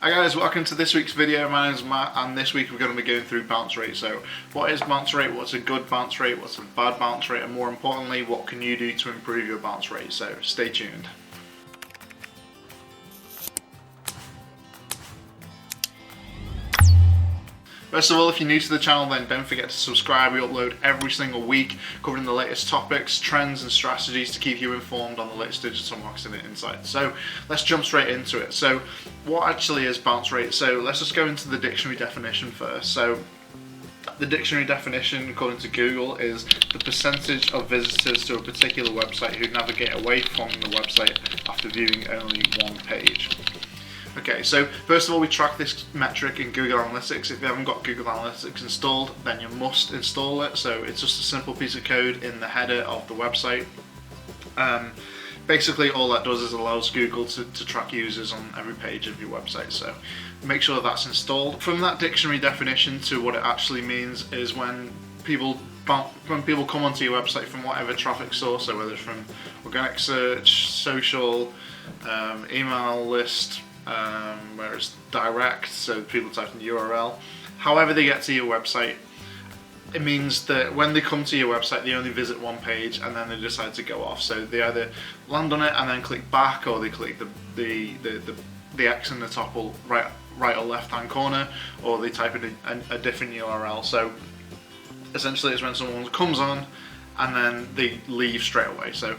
Hi guys, welcome to this week's video. My name is Matt and this week we're going to be going through bounce rate. So what is bounce rate, what's a good bounce rate, what's a bad bounce rate, and more importantly, what can you do to improve your bounce rate? So stay tuned. First of all, if you're new to the channel, then don't forget to subscribe. We upload every single week covering the latest topics, trends and strategies to keep you informed on the latest digital marketing insights. So let's jump straight into it. So what actually is bounce rate? So let's just go into the dictionary definition first. So the dictionary definition, according to Google, is the percentage of visitors to a particular website who navigate away from the website after viewing only one page. Okay, so first of all, we track this metric in Google Analytics. If you haven't got Google Analytics installed, then you must install it. So it's just a simple piece of code in the header of the website. Basically, all that does is allows Google to track users on every page of your website. So make sure that's installed. From that dictionary definition to what it actually means is when people come onto your website from whatever traffic source, so whether it's from organic search, social, email list, where it's direct, so people type in the URL. However they get to your website, it means that when they come to your website, they only visit one page and then they decide to go off. So they either land on it and then click back, or they click the X in the top or right or left hand corner, or they type in a different URL. So essentially, it's when someone comes on and then they leave straight away. So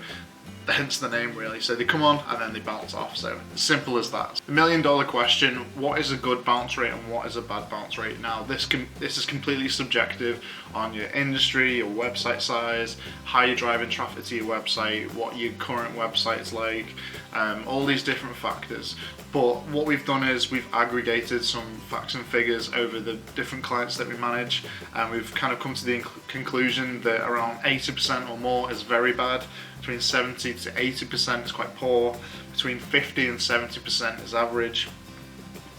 hence the name, really. So they come on and then they bounce off. So simple as that. The $1,000,000 question: what is a good bounce rate and what is a bad bounce rate? Now this is completely subjective on your industry, your website size, how you're driving traffic to your website, what your current website's like, all these different factors. But what we've done is we've aggregated some facts and figures over the different clients that we manage, and we've kind of come to the conclusion that around 80% or more is very bad, between 70 to 80% is quite poor, between 50 and 70% is average,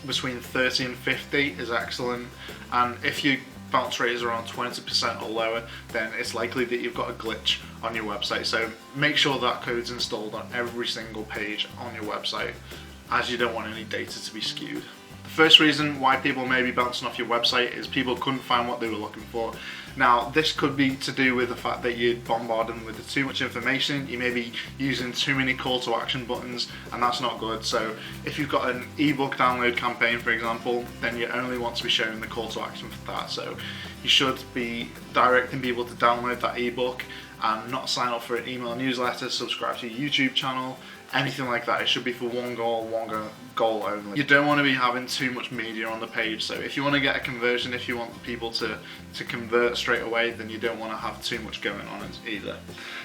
between 30 and 50 is excellent, and if your bounce rate is around 20% or lower, then it's likely that you've got a glitch on your website. So make sure that code's installed on every single page on your website, as you don't want any data to be skewed. The first reason why people may be bouncing off your website is people couldn't find what they were looking for. Now, this could be to do with the fact that you're bombarding them with too much information. You may be using too many call to action buttons, and that's not good. So if you've got an ebook download campaign, for example, then you only want to be showing the call to action for that. So you should be directing people to download that ebook and not sign up for an email newsletter, subscribe to your YouTube channel, anything like that. It should be for one goal only. You don't want to be having too much media on the page. So if you want to get a conversion, if you want people to convert straight away, then you don't want to have too much going on either.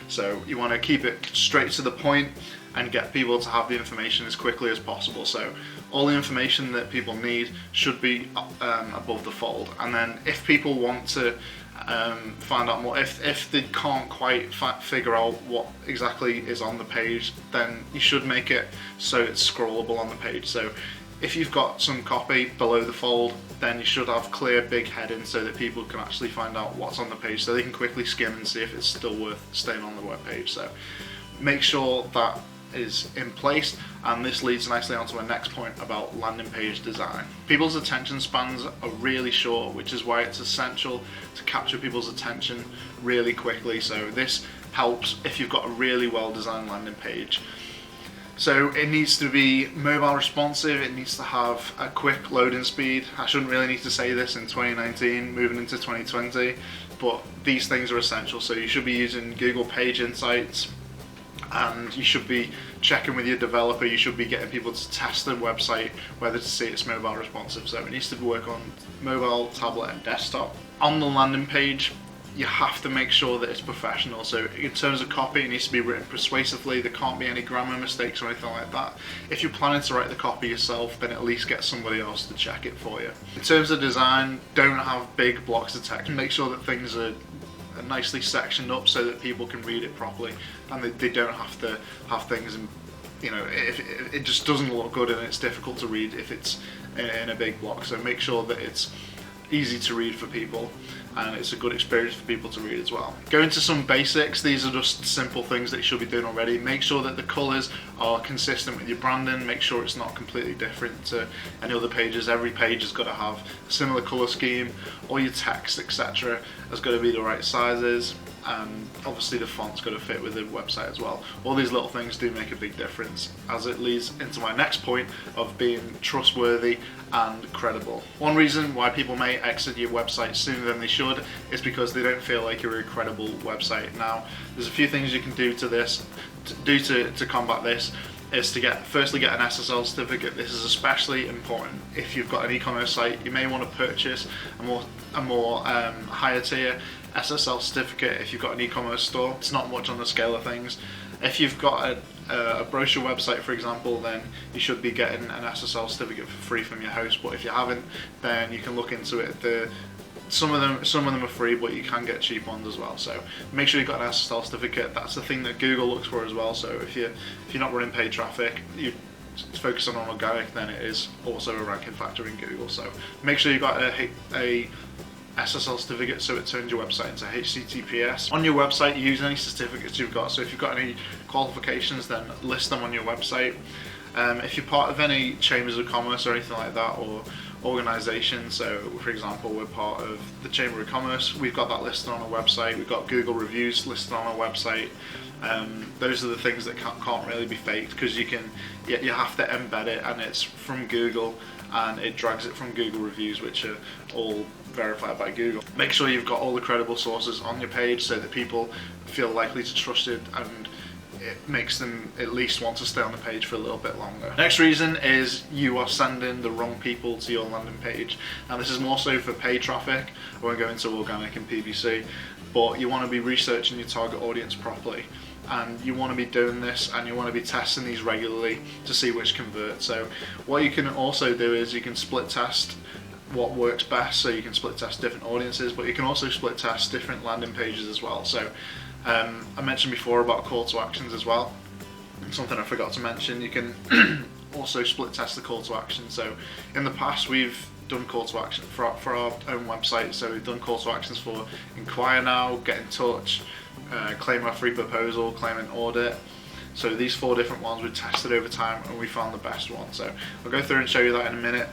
So you want to keep it straight to the point and get people to have the information as quickly as possible. So all the information that people need should be above the fold. And then if people want to find out more, if they can't quite figure out what exactly is on the page, then you should make it so it's scrollable on the page. So if you've got some copy below the fold, then you should have clear big headings so that people can actually find out what's on the page, so they can quickly skim and see if it's still worth staying on the web page. So make sure that is in place, and this leads nicely onto our next point about landing page design. People's attention spans are really short, which is why it's essential to capture people's attention really quickly. So this helps if you've got a really well designed landing page. So it needs to be mobile responsive, it needs to have a quick loading speed. I shouldn't really need to say this in 2019, moving into 2020, but these things are essential. So you should be using Google Page Insights, and you should be checking with your developer. You should be getting people to test the website whether to see it's mobile responsive. So it needs to work on mobile, tablet and desktop. On the landing page, you have to make sure that it's professional. So in terms of copy, it needs to be written persuasively. There can't be any grammar mistakes or anything like that. If you're planning to write the copy yourself, then at least get somebody else to check it for you. In terms of design, don't have big blocks of text. Make sure that things are nicely sectioned up so that people can read it properly, and they don't have to have things in, if it just doesn't look good and it's difficult to read if it's in a big block. So make sure that it's easy to read for people, and it's a good experience for people to read as well. Go into some basics. These are just simple things that you should be doing already. Make sure that the colours are consistent with your branding. Make sure it's not completely different to any other pages. Every page has got to have a similar colour scheme. All your text, etc. has got to be the right sizes, and obviously the font's got to fit with the website as well. All these little things do make a big difference, as it leads into my next point of being trustworthy and credible. One reason why people may exit your website sooner than they should is because they don't feel like you're a credible website. Now, there's a few things you can do to combat this. Is to firstly get an SSL certificate. This is especially important if you've got an e-commerce site. You may want to purchase a more higher tier SSL certificate if you've got an e-commerce store. It's not much on the scale of things. If you've got a brochure website, for example, then you should be getting an SSL certificate for free from your host. But if you haven't, then you can look into it. Some of them are free, but you can get cheap ones as well. So make sure you've got an SSL certificate. That's the thing that Google looks for as well. So if you're not running paid traffic, you focus on organic, then it is also a ranking factor in Google. So make sure you've got a SSL certificate, so it turns your website into HTTPS. On your website, use any certificates you've got. So if you've got any qualifications, then list them on your website. If you're part of any chambers of commerce or anything like that, or organisations, so for example we're part of the Chamber of Commerce, we've got that listed on our website. We've got Google reviews listed on our website. Those are the things that can't really be faked, because you have to embed it, and it's from Google, and it drags it from Google reviews, which are all verified by Google. Make sure you've got all the credible sources on your page so that people feel likely to trust it, and it makes them at least want to stay on the page for a little bit longer. Next reason is you are sending the wrong people to your landing page. Now this is more so for paid traffic. I won't go into organic and PPC, but you want to be researching your target audience properly, and you want to be doing this, and you want to be testing these regularly to see which convert. So what you can also do is you can split test what works best. So you can split test different audiences, but you can also split test different landing pages as well. So I mentioned before about call to actions as well. Something I forgot to mention, you can also split test the call to action. So in the past we've done call to action for our own website. So we've done call to actions for inquire now, get in touch, claim our free proposal, claim an audit. So these 4 different ones we tested over time, and we found the best one. So I'll go through and show you that in a minute.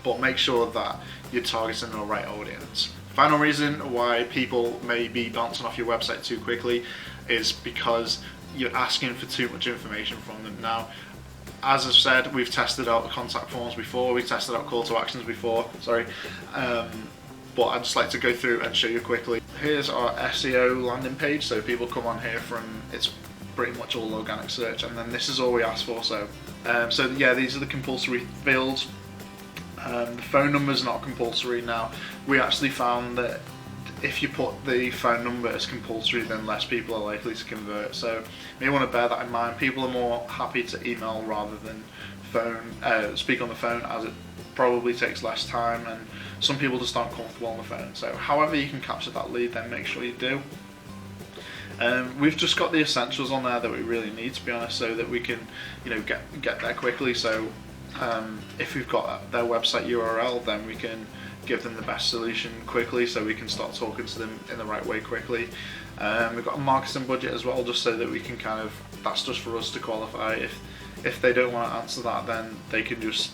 But make sure that you're targeting the right audience. Final reason why people may be bouncing off your website too quickly is because you're asking for too much information from them. Now, as I've said, we've tested out contact forms before, we've tested out call to actions before, but I'd just like to go through and show you quickly. Here's our SEO landing page, so people come on here from, it's pretty much all organic search, and then this is all we ask for. So yeah, these are the compulsory fields. The phone number is not compulsory. Now, we actually found that if you put the phone number as compulsory, then less people are likely to convert. So you may want to bear that in mind. People are more happy to email rather than speak on the phone, as it probably takes less time, and some people just aren't comfortable on the phone. So however you can capture that lead, then make sure you do. We've just got the essentials on there that we really need, to be honest, so that we can get there quickly. So if we've got their website URL, then we can give them the best solution quickly, so we can start talking to them in the right way quickly. We've got a marketing budget as well, just so that we can that's just for us to qualify. If they don't want to answer that, then they can just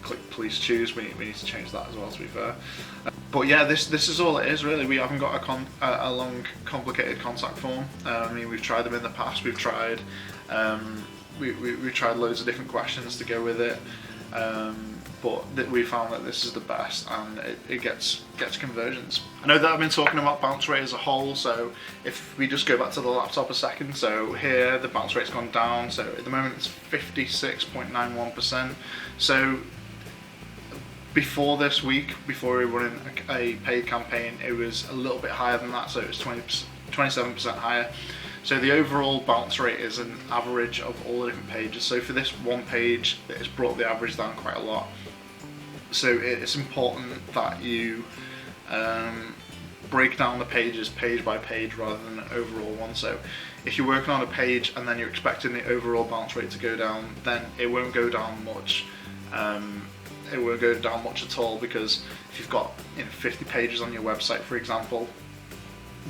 click please choose. We need to change that as well, to be fair. But yeah, this is all it is really. We haven't got a long complicated contact form. I mean, we've tried them in the past. We've tried we tried loads of different questions to go with it, but we found that this is the best, and it gets conversions. I know that I've been talking about bounce rate as a whole, so if we just go back to the laptop a second, so here the bounce rate's gone down, so at the moment it's 56.91%. So before this week, before we were running a paid campaign, it was a little bit higher than that, so it was 27% higher. So the overall bounce rate is an average of all the different pages. So for this one page, it has brought the average down quite a lot. So it's important that you break down the pages page by page rather than an overall one. So if you're working on a page and then you're expecting the overall bounce rate to go down, then it won't go down much. it won't go down much at all, because if you've got 50 pages on your website, for example,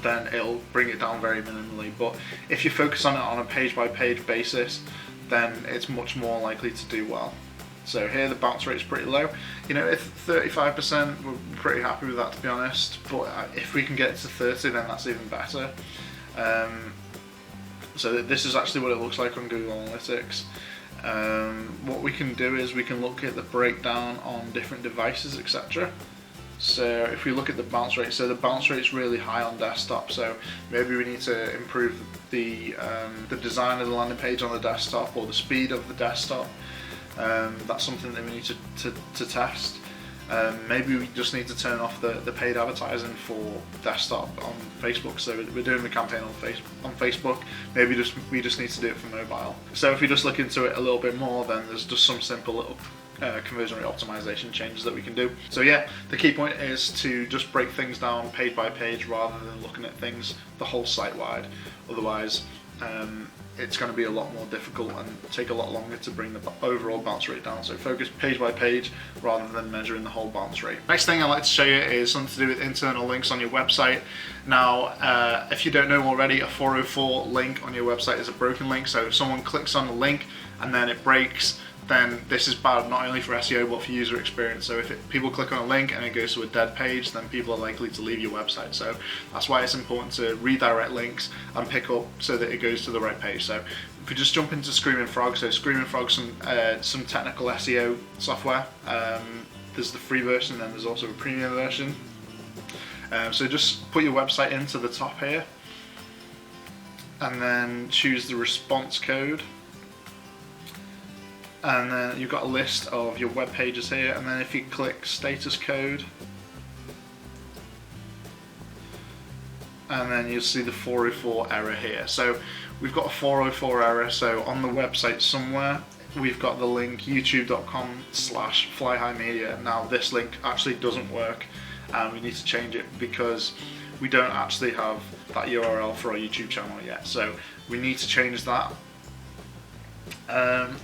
then it'll bring it down very minimally. But if you focus on it on a page by page basis, then it's much more likely to do well. So here the bounce rate is pretty low. If 35%, we're pretty happy with that, to be honest. But if we can get it to 30, then that's even better. So this is actually what it looks like on Google Analytics. What we can do is we can look at the breakdown on different devices, etc. So if we look at the bounce rate, so the bounce rate is really high on desktop, so maybe we need to improve the design of the landing page on the desktop, or the speed of the desktop. That's something that we need to test. Maybe we just need to turn off the paid advertising for desktop on Facebook. So we're doing the campaign on Facebook. Maybe we just need to do it for mobile. So if we just look into it a little bit more, then there's just some simple little conversion rate optimization changes that we can do. So yeah, the key point is to just break things down page by page rather than looking at things the whole site wide. Otherwise, it's going to be a lot more difficult and take a lot longer to bring the overall bounce rate down. So focus page by page rather than measuring the whole bounce rate. Next thing I'd like to show you is something to do with internal links on your website. Now, if you don't know already, a 404 link on your website is a broken link. So if someone clicks on the link and then it breaks, then this is bad not only for SEO but for user experience. So if people click on a link and it goes to a dead page, then people are likely to leave your website. So that's why it's important to redirect links and pick up so that it goes to the right page. So if we just jump into Screaming Frog, so Screaming Frog's some technical SEO software. There's the free version, and then there's also a premium version. So just put your website into the top here, and then choose the response code. And then you've got a list of your web pages here, and then if you click status code, and then you'll see the 404 error here. So we've got a 404 error, so on the website somewhere we've got the link youtube.com/flyhighmedia. Now this link actually doesn't work, and we need to change it because we don't actually have that URL for our YouTube channel yet. So we need to change that.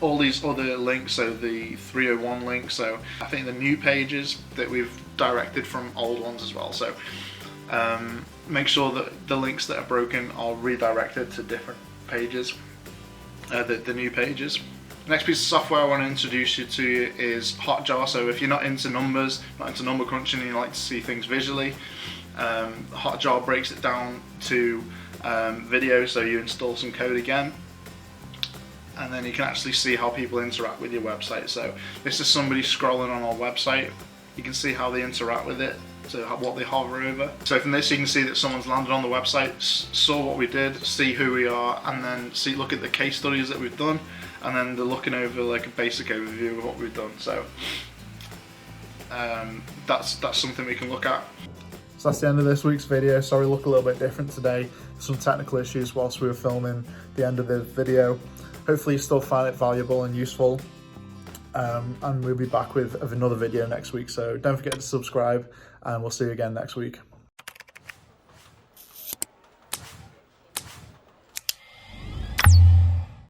All these other links, so the 301 link, so I think the new pages that we've directed from old ones as well. So make sure that the links that are broken are redirected to different pages, the new pages. Next piece of software I want to introduce you to is PlotJar. So if you're not into numbers, not into number crunching, and you like to see things visually, PlotJar breaks it down to video. So you install some code again, and then you can actually see how people interact with your website. So this is somebody scrolling on our website. You can see how they interact with it, so what they hover over. So from this you can see that someone's landed on the website, saw what we did, see who we are, and then look at the case studies that we've done, and then they're looking over like a basic overview of what we've done. So that's something we can look at. So that's the end of this week's video. Sorry, look a little bit different today. Some technical issues whilst we were filming the end of the video. Hopefully you still find it valuable and useful, and we'll be back with another video next week. So don't forget to subscribe, and we'll see you again next week.